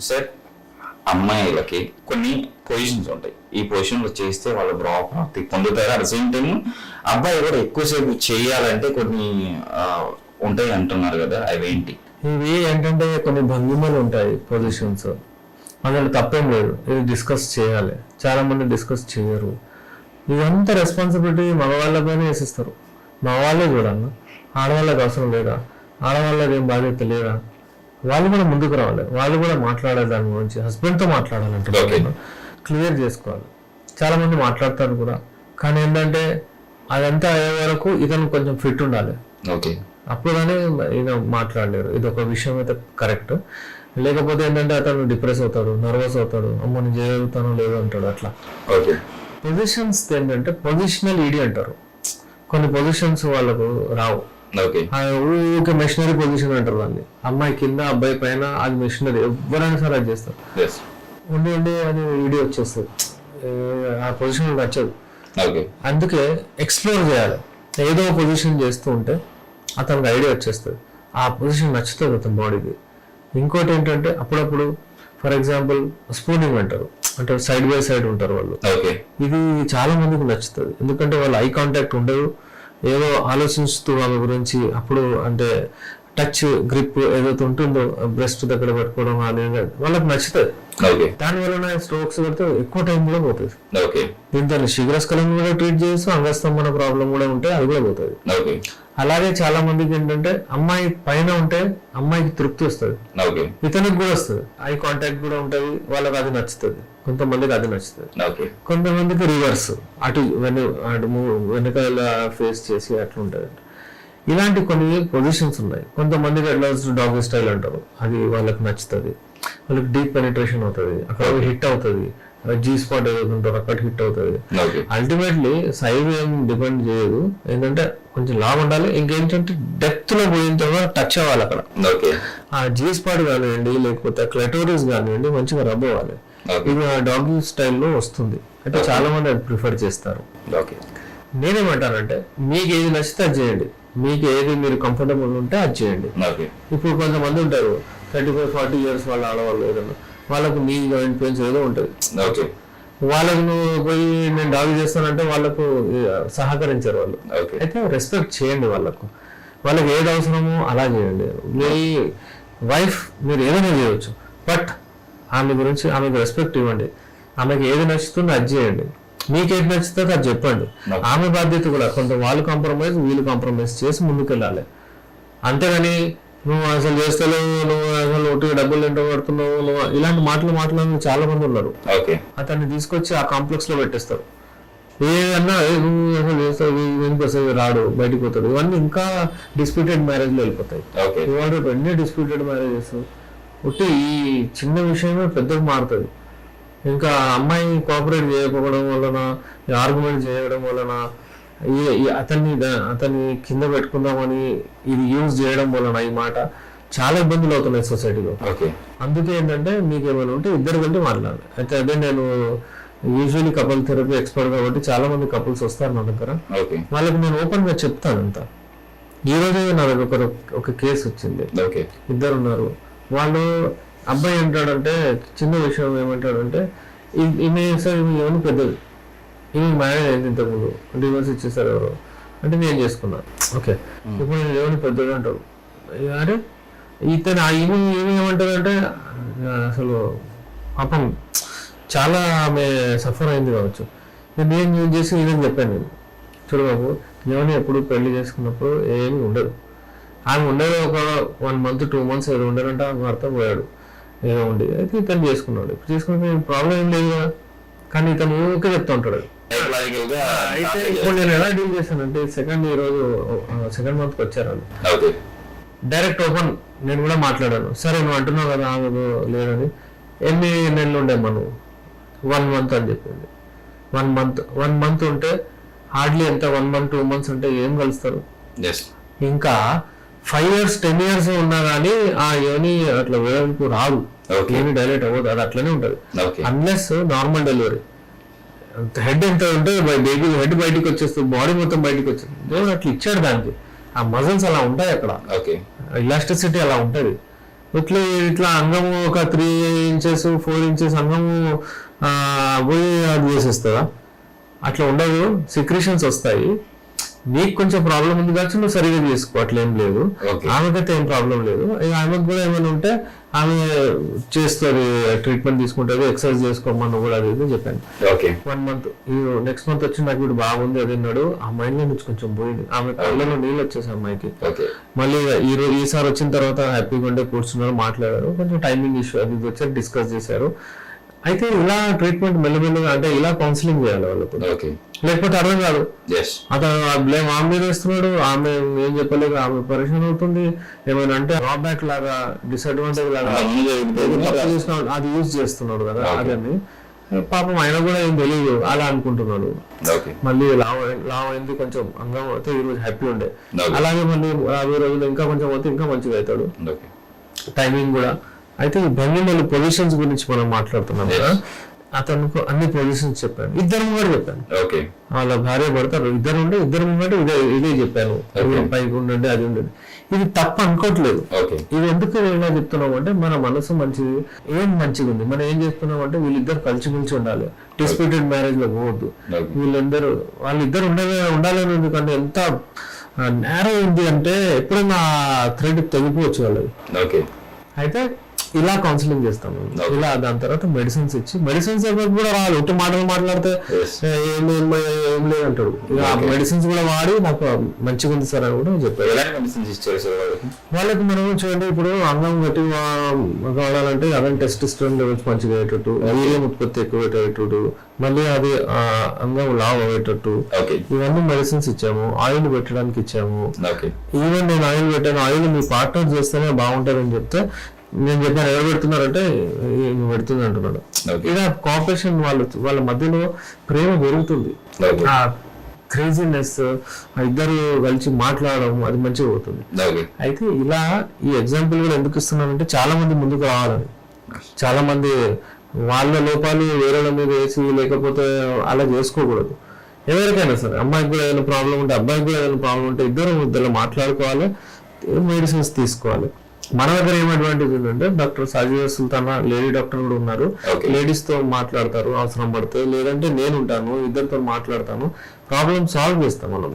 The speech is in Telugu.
సార్ అమ్మాయిలకి కొన్ని పొజిషన్స్ ఉంటాయి, ఈ పొజిషన్లో చేస్తే వాళ్ళు ప్రాప్తి పొందుతారు. అట్ సేమ్ టైం అబ్బాయి కూడా ఎక్కువసేపు చేయాలంటే కొన్ని ఉంటాయి అంటున్నారు కదా, అవేంటి? ఇవి ఏంటంటే కొన్ని భంగిమలు ఉంటాయి, పొజిషన్స్. అందులో తప్పేం లేదు, ఇది డిస్కస్ చేయాలి. చాలా మంది డిస్కస్ చేయరు. ఇదంతా రెస్పాన్సిబిలిటీ మగవాళ్ళపైన వేసిస్తారు. మగవాళ్ళే చూడన్న, ఆడవాళ్ళకి అవసరం లేదా? ఆడవాళ్ళకి ఏం బాధ్యత లేదా? వాళ్ళు కూడా ముందుకు రావాలి, వాళ్ళు కూడా మాట్లాడాలి. దాని గురించి హస్బెండ్తో మాట్లాడాలంటే క్లియర్ చేసుకోవాలి. చాలా మంది మాట్లాడతారు కూడా, కానీ ఏంటంటే అదంతా అయ్యే వరకు ఇతను కొంచెం ఫిట్ ఉండాలి. ఓకే, అప్పుడు కానీ ఈయన మాట్లాడలేరు. ఇది ఒక విషయం అయితే కరెక్ట్. లేకపోతే ఏంటంటే అతను డిప్రెస్ అవుతాడు, నర్వస్ అవుతాడు, అమ్మ నేను చేయగలుగుతానో లేదో అంటాడు. అట్లా ఓకే. పొజిషన్స్ ఏంటంటే పొజిషనల్ ఈడీ అంటారు. కొన్ని పొజిషన్స్ వాళ్ళకు రావు. ఓకే, ఊరికే మెషినరీ పొజిషన్ అంటారు దాన్ని. అమ్మాయి కింద, అబ్బాయి పైన, అది మెషినరీ. ఎవరైనా సరే అది చేస్తారు. ఉండి ఉండి అది ఈడీ వచ్చేస్తుంది, ఆ పొజిషన్ నచ్చదు. అందుకే ఎక్స్ప్లోర్ చేయాలి. ఏదో పొజిషన్ చేస్తూ ఉంటే అతనికి ఐడియా వచ్చేస్తుంది, ఆ పొజిషన్ నచ్చుతుంది అతని బాడీకి. ఇంకోటి ఏంటంటే అప్పుడప్పుడు ఫర్ ఎగ్జాంపుల్ స్పూనింగ్ అంటారు, అంటే సైడ్ బై సైడ్ ఉంటారు వాళ్ళు. ఇది చాలా మందికి నచ్చుతుంది, ఎందుకంటే వాళ్ళు ఐ కాంటాక్ట్ ఉండదు, ఏదో ఆలోచిస్తూ వాళ్ళ గురించి. అప్పుడు అంటే టచ్ గ్రిప్ ఏదైతే ఉంటుందో బ్రెస్ట్ దగ్గర పెట్టుకోవడం అనేది వాళ్ళకి నచ్చుతుంది. దానివల్ల స్ట్రోక్స్ పడితే ఎక్కువ టైం కూడా పోతుంది. దీంతో శీఘ్రస్ఖలనం కూడా ట్రీట్ చేయొచ్చు, అంగస్తంభన ప్రాబ్లం కూడా ఉంటే అది కూడా పోతుంది. అలాగే చాలా మందికి ఏంటంటే అమ్మాయి పైన ఉంటే అమ్మాయికి తృప్తి వస్తుంది, ఇతనికి కూడా వస్తుంది, ఐ కాంటాక్ట్ కూడా ఉంటుంది, వాళ్ళకి అది నచ్చుతుంది. కొంతమందికి అది నచ్చుతుంది, కొంతమందికి రివర్స్, అటు వెనకాల ఫేస్ చేసి అట్లా ఉంటుంది. ఇలాంటి కొన్ని పొజిషన్స్ ఉన్నాయి. కొంతమందికి ఎట్లా డాగ్ స్టైల్ అంటారు, అది వాళ్ళకి నచ్చుతుంది, వాళ్ళకి డీప్ పెనిట్రేషన్ అవుతుంది, అక్కడ హిట్ అవుతుంది. జీ స్పాట్ ఏదైతే ఉంటారో అక్కడ హిట్ అవుతుంది. అల్టిమేట్లీ సైజ్ ఏం డిపెండ్ చేయదు, ఏంటంటే కొంచెం లావ్ ఉండాలి. ఇంకేంటంటే డెప్త్ లో పోయిన తర్వాత టచ్ అవ్వాలి అక్కడ. ఆ జీ స్పాట్ కానివ్వండి, లేకపోతే క్లటోరిస్ కానివ్వండి, మంచిగా రబ్ అవ్వాలి. ఇది డాగ్ స్టైల్లో వస్తుంది. అంటే చాలా మంది అది ప్రిఫర్ చేస్తారు. నేనేమంటానంటే మీకు ఏది నచ్చితే అది చేయండి, మీకు ఏది మీరు కంఫర్టబుల్ ఉంటే అది చేయండి. ఇప్పుడు కొంతమంది ఉంటారు 35-40 years వాళ్ళ ఆడవాళ్ళు, ఏదన్నా వాళ్ళకు నీ జాయింట్ పెయిన్స్ ఏదో ఉంటుంది, వాళ్ళకు నువ్వు పోయి నేను డాగ్ చేస్తానంటే వాళ్ళకు సహకరించారు వాళ్ళు. అయితే రెస్పెక్ట్ చేయండి వాళ్ళకు, వాళ్ళకి ఏది అవసరమో అలా చేయండి. మీ వైఫ్ మీరు ఏదైనా చేయవచ్చు, బట్ ఆమె గురించి ఆమెకు రెస్పెక్ట్ ఇవ్వండి. ఆమెకు ఏది నచ్చుతుందో అది చేయండి, మీకేది నచ్చుతుందో అది చెప్పండి. ఆమె బాధ్యత కూడా కొంత వాళ్ళు కాంప్రమైజ్, వీళ్ళు కాంప్రమైజ్ చేసి ముందుకు వెళ్ళాలి. అంతేగాని నువ్వు అసలు చేస్తలేవు, నువ్వు అసలు ఒట్టిగా డబ్బులు ఎంతో పడుతున్నావు, నువ్వు ఇలాంటి మాట్లాడిన చాలా మంది ఉన్నారు. అతన్ని తీసుకొచ్చి ఆ కాంప్లెక్స్ లో పెట్టేస్తారు. ఏదన్నా నువ్వు అసలు చేస్తావు, ఎందుకు రాడు, బయటకు పోతాడు. ఇవన్నీ ఇంకా డిస్ప్యూటెడ్ మ్యారేజ్ లో వెళ్ళిపోతాయి. ఇవాళ ఎన్ని డిస్ప్యూటెడ్ మ్యారేజెస్ ఒట్టి ఈ చిన్న విషయమే పెద్దగా మారుతుంది. ఇంకా అమ్మాయి కోఆపరేట్ చేయకపోవడం వలన, ఆర్గ్యుమెంట్ చేయడం వలన, అతన్ని కింద పెట్టుకుందామని ఇది యూజ్ చేయడం వలన ఈ మాట చాలా ఇబ్బందులు అవుతున్నాయి సొసైటీలో. అందుకే ఏంటంటే మీకు ఏమైనా ఉంటే ఇద్దరు కంటే మాట్లాడాలి. అయితే అదే నేను యూజువల్లీ కపుల్ థెరపీ ఎక్స్పర్ట్ కాబట్టి చాలా మంది కపుల్స్ వస్తారు నా దగ్గర. వాళ్ళకి నేను ఓపెన్ గా చెప్తాను అంతా. ఈ రోజే నా దగ్గర ఒక కేసు వచ్చింది, ఇద్దరు ఉన్నారు. వాళ్ళు అబ్బాయి ఏంటాడంటే చిన్న విషయం ఏమంటాడంటే, ఈమె సార్ ఏమైనా పెద్దది, ఈమె మ్యారేజ్ అయింది ఇంతకుముందు, డివోర్స్ ఇచ్చేసారు ఎవరు అంటే నేను చేసుకున్నాను. ఓకే, ఇప్పుడు నేను ఏమైనా పెద్దది అంటాడు. అరే ఇతను ఈమె ఏమంటాడంటే అసలు పాపం చాలా ఆమె సఫర్ అయింది కావచ్చు. నేను చేసి ఇదని చెప్పాను నేను, చూడు బాబు ఏమైనా ఎప్పుడు పెళ్లి చేసుకున్నప్పుడు ఏమీ ఉండదు. ఆమె ఉండేది ఒక 1 month 2 months ఏదో ఉండేనంటే ఆమె భర్త పోయాడు ఏదో ఉండి, అయితే ఇతను చేసుకున్నాడు. ఇప్పుడు చేసుకుంటే ప్రాబ్లం ఏం లేదు కదా, కానీ ఇతను ఊరికే చెప్తా ఉంటాడు. అయితే ఇప్పుడు నేను ఎలా డీల్ చేశానంటే సెకండ్ మంత్కి వచ్చారు వాళ్ళు, డైరెక్ట్ ఓపెన్ నేను కూడా మాట్లాడాను. సరే నువ్వు అంటున్నావు కదా ఆమె లేదని, ఎన్ని నెలలు ఉండేమ్మా నువ్వు? 1 month అని చెప్పింది. 1 month ఉంటే హార్డ్లీ ఎంత 1 month 2 months అంటే ఏం కలుస్తారు. ఇంకా 5 years 10 years ఉన్నా కానీ ఆ యోని అట్లా వేయడానికి రాదు, ఏమి డైలైట్ అవ్వదు, అది అట్లనే ఉంటుంది. అన్లెస్ నార్మల్ డెలివరీ హెడ్ ఎంత ఉంటే బేబీ హెడ్ బయటికి వచ్చేస్తుంది, బాడీ మొత్తం బయటికి వచ్చేస్తుంది. దేవుడు అట్లా ఇచ్చాడు దానికి, ఆ మజిల్స్ అలా ఉంటాయి, అక్కడ ఇలాస్టిసిటీ అలా ఉంటుంది. ఇట్లా ఇట్లా అంగము ఒక 3 ఇంచెస్ 4 ఇంచెస్ అంగము పోయి అది చేసేస్తుందా? అట్లా ఉండదు, సిక్రేషన్స్ వస్తాయి. నీకు కొంచెం ప్రాబ్లం ఉంది కాబట్టి నువ్వు సరిగా చేసుకో, అట్లేం లేదు. ఆమెకైతే ఏం ప్రాబ్లం లేదు. ఆమెకు కూడా ఏమైనా ఉంటే ఆమె చేస్తుంది, ట్రీట్మెంట్ తీసుకుంటుంది, ఎక్సర్సైజ్ చేసుకోమని కూడా అది ఇది చెప్పాను. 1 month నెక్స్ట్ మంత్ వచ్చి నాకు ఇప్పుడు బాగుంది అది అన్నాడు. ఆ మైండ్ లో నుంచి కొంచెం పోయింది, ఆమె కళ్ళలో నీళ్ళు వచ్చేసి అమ్మాయికి. మళ్ళీ ఈసారి వచ్చిన తర్వాత హ్యాపీగా ఉండే కూర్చున్నారు, మాట్లాడారు, కొంచెం టైమింగ్ ఇష్యూ అది ఇది వచ్చి డిస్కస్ చేశారు. అయితే ఇలా ట్రీట్మెంట్ మెల్లమెల్లగా అంటే ఇలా కౌన్సిలింగ్ చేయాలి వాళ్ళకు, లేకపోతే అర్థం కాదు. అతను బ్లేమ్ ఆమె మీద వేస్తున్నాడు, ఆమె ఏం చెప్పలేదు, ఆమె పరిశ్రమ అవుతుంది. ఏమైనా అంటే డ్రాబ్యాక్ లాగా డిసడ్వాంటేజ్ లాగా అది యూజ్ చేస్తున్నాడు కదా, అదని పాపం ఆయన కూడా ఏం తెలియదు అలా అనుకుంటున్నాడు. మళ్ళీ లావ్ అయింది, కొంచెం అంగం అయితే ఈ రోజు హ్యాపీ ఉండే. అలాగే మళ్ళీ 50 రోజులు ఇంకా కొంచెం అయితే ఇంకా మంచిగా అవుతాడు, టైమింగ్ కూడా. అయితే ఈ భంగిమలు పొజిషన్స్ గురించి మనం మాట్లాడుతున్నాం కదా, అతనికి అన్ని పొజిషన్స్ చెప్పాను, ఇద్దరు కూడా చెప్పాను. వాళ్ళ భార్య పడతారు, ఇద్దరు ఉండే, ఇద్దరు ముంగంటే ఇదే చెప్పాను, పైకి ఉండండి అది ఉండండి. ఇది తప్ప అనుకోవట్లేదు. ఇది ఎందుకు ఇలా చెప్తున్నాం అంటే మన మనసు మంచిది, ఏం మంచిగా ఉంది, మనం ఏం చేస్తున్నాం అంటే వీళ్ళిద్దరు కలిసిమెలిసి ఉండాలి, డిస్ప్యూటెడ్ మ్యారేజ్ లో పోవద్దు. వాళ్ళిద్దరు ఉండాలని ఉంది, కానీ ఎంత నేరో ఉంది అంటే ఎప్పుడైనా థ్రెడ్ తెగిపోవచ్చు వాళ్ళది. అయితే ఇలా కౌన్సిలింగ్ చేస్తాం, ఇలా దాని తర్వాత మెడిసిన్స్ ఇచ్చి, మెడిసిన్స్ కూడా రావాలి, ఒట్టి మాటలు మాట్లాడితే ఏం లేదంటాడు. ఇక మెడిసిన్స్ కూడా వాడి నాకు మంచిగా ఉంది సార్ అని కూడా చెప్పారు. వాళ్ళకి మనం చూడండి, ఇప్పుడు అంగం గట్టి కావాలంటే అదం టెస్టోస్టెరాన్ లెవెల్స్ మంచిగా అయ్యేటట్టు, వీర్యం ఉత్పత్తి ఎక్కువ అయ్యేటట్టు, మళ్ళీ అది అంగం లావ్ అయ్యేటట్టు, ఇవన్నీ మెడిసిన్స్ ఇచ్చాము. ఆయిల్ పెట్టడానికి ఇచ్చాము. ఈవెన్ నేను ఆయిల్ పెట్టాను, ఆయిల్ మీ పార్ట్నర్ చేస్తేనే బాగుంటుందని చెప్తే నేను చెప్పాను, ఎవరు పెడుతున్నారంటే పెడుతుంది అంటున్నాడు. ఇలా కోఆపరేషన్ వాళ్ళ మధ్యలో ప్రేమ పెరుగుతుంది, ఆ క్రేజీనెస్ ఇద్దరు కలిసి మాట్లాడడం అది మంచిగా పోతుంది. అయితే ఇలా ఈ ఎగ్జాంపుల్ కూడా ఎందుకు ఇస్తున్నానంటే చాలా మంది ముందుకు రావాలని, చాలా మంది వాళ్ళ లోపాలు వేరే మీద వేసి లేకపోతే అలా చేసుకోకూడదు. ఎవరికైనా సరే, అమ్మాయికి కూడా ఏదైనా ప్రాబ్లం ఉంటే అబ్బాయికి కూడా ఏదైనా ప్రాబ్లం ఉంటే ఇద్దరు మాట్లాడుకోవాలి, మెడిసిన్స్ తీసుకోవాలి. మన దగ్గర ఏం అడ్వాంటేజ్ ఉందంటే doctor Sajiya Sultana lady doctor కూడా ఉన్నారు, లేడీస్ తో మాట్లాడతారు అవసరం పడితే, లేదంటే నేను ఉంటాను, ఇద్దరితో మాట్లాడతాను, ప్రాబ్లమ్ సాల్వ్ చేస్తాం మనం.